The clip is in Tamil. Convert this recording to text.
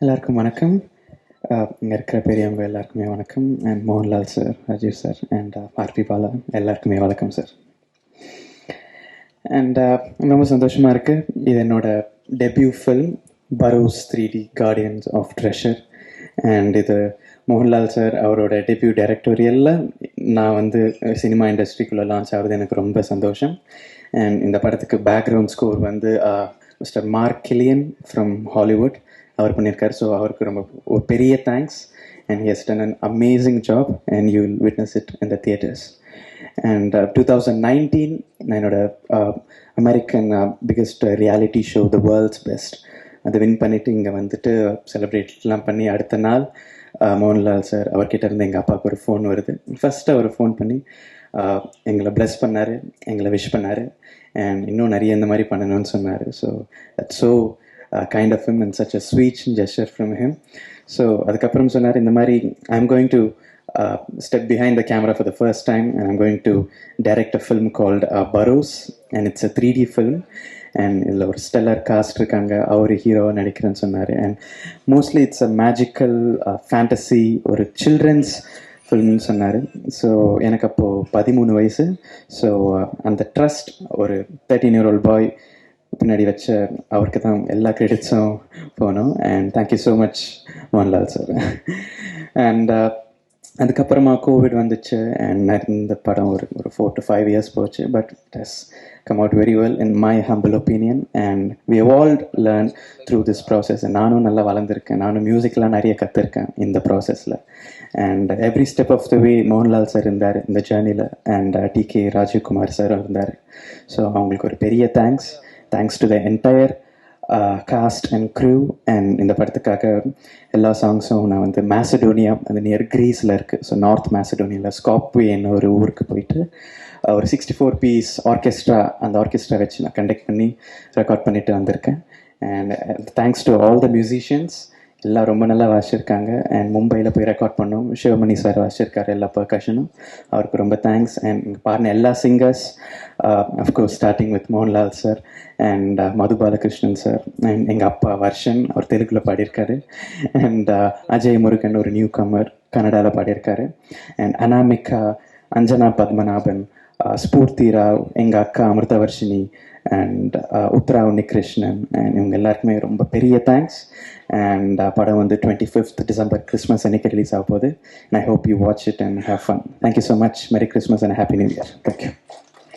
எல்லாருக்கும் வணக்கம். இங்கே இருக்கிற பெரியவங்க எல்லாருக்குமே வணக்கம். And Mohanlal sir, Rajeev sir and RP Bala எல்லாருக்குமே வணக்கம் சார். அண்ட் ரொம்ப சந்தோஷமாக இருக்குது. இது என்னோட debut film Barroz 3D guardians of treasure. And இது மோகன்லால் சார் அவரோட டெபியூ டைரக்டோரியலில் நான் சினிமா இண்டஸ்ட்ரிக்குள்ளே லான்ச் ஆகுது. எனக்கு ரொம்ப சந்தோஷம். அண்ட் இந்த படத்துக்கு background score mister Mark Gillian from Hollywood அவர் பண்ணியிருக்காரு. ஸோ அவருக்கு ரொம்ப ஒரு பெரிய thanks. And he has done an amazing job and you will witness it in the theatres. And 2019 நான் என்னோட American biggest reality show the world's best அதை வின் பண்ணிவிட்டு இங்கே செலிப்ரேட்லாம் பண்ணி அடுத்த நாள் மோகன்லால் சார் அவர்கிட்ட இருந்து எங்கள் அப்பாவுக்கு ஒரு ஃபோன் வருது. ஃபஸ்ட்டு அவர் ஃபோன் பண்ணி எங்களை ப்ளஸ் பண்ணார், எங்களை விஷ் பண்ணார். அண்ட் இன்னும் நிறைய இந்த மாதிரி பண்ணணும்னு சொன்னார். So that's so kind of him and such a sweet gesture from him. So அதுக்கப்புறம் சொன்னார், இந்த மாதிரி I'm going to step behind the camera for the first time and I'm going to direct a film called Burrows and it's a 3D film and இதில் ஒரு ஸ்டெல்லர் காஸ்ட் இருக்காங்க, அவர் ஹீரோவாக நடிக்கிறேன்னு சொன்னார். And mostly it's a magical fantasy, ஒரு சில்ட்ரன்ஸ் ஃபில்ம்னு சொன்னார். ஸோ எனக்கு அப்போது 13 வயசு. ஸோ அந்த ட்ரஸ்ட் ஒரு 13-year-old பாய் பின்னாடி வச்ச அவருக்கு தான் எல்லா கிரெடிட்ஸும் போகணும். And thank you so much Mohanlal sir. And அதுக்கப்புறமா கோவிட் வந்துச்சு அண்ட் இந்த படம் ஒரு 4 to 5 years போச்சு. But it has come out very well in my humble opinion. And we have all learn through this process. நானும் நல்லா வளர்ந்துருக்கேன், நானும் மியூசிக்லாம் நிறைய கற்றுருக்கேன் இந்த ப்ராசஸில். And every step of the way Mohanlal sir இருந்தார் இந்த ஜேர்னியில். அண்ட் TK ராஜீவ்குமார் சார் இருந்தார். ஸோ அவங்களுக்கு ஒரு பெரிய thanks to the entire cast and crew. And இந்த படத்துக்காக எல்லா சாங்ஸும் நான் மேசடோனியா, அது நியர் கிரீஸில் இருக்குது. ஸோ நார்த் மேசடோனியாவில் ஸ்காப்வேன்னு ஒரு ஊருக்கு போயிட்டு ஒரு 64 piece ஆர்கெஸ்ட்ரா, அந்த ஆர்கெஸ்ட்ரா வச்சு நான் கண்டக்ட் பண்ணி ரெக்கார்ட் பண்ணிட்டு வந்திருக்கேன். And thanks to all the musicians, எல்லாம் ரொம்ப நல்லா வாசிச்சிருக்காங்க. அண்ட் மும்பையில் போய் ரெக்கார்ட் பண்ணோம், சிவமணி சார் வாசிச்சிருக்காரு எல்லா பர்கஷனும், அவருக்கு ரொம்ப தேங்க்ஸ். அண்ட் பாருங்க எல்லா singers, of course starting with Mohanlal sir and Madhu Balakrishnan sir and எங்கள் அப்பா வர்ஷன், அவர் தெலுங்கில் பாடியிருக்காரு. அண்ட் அஜய் முருகன் ஒரு நியூ கமர், கன்னடாவில் பாடியிருக்காரு. அண்ட் அனாமிகா, அஞ்சனா பத்மநாபன், ஸ்பூர்த்தி ராவ், எங்கள் அக்கா அமிர்தவர்ஷினி அண்ட் உத்ரா உன்னிகிருஷ்ணன் அண்ட் இவங்க எல்லாருக்குமே ரொம்ப பெரிய தேங்க்ஸ். அண்ட் படம் 25th December கிறிஸ்மஸ் அன்னைக்கு ரிலீஸ் ஆக போகுது. And I hope you watch it and have fun. Thank you so much. மெரி Christmas and happy new year. Thank you.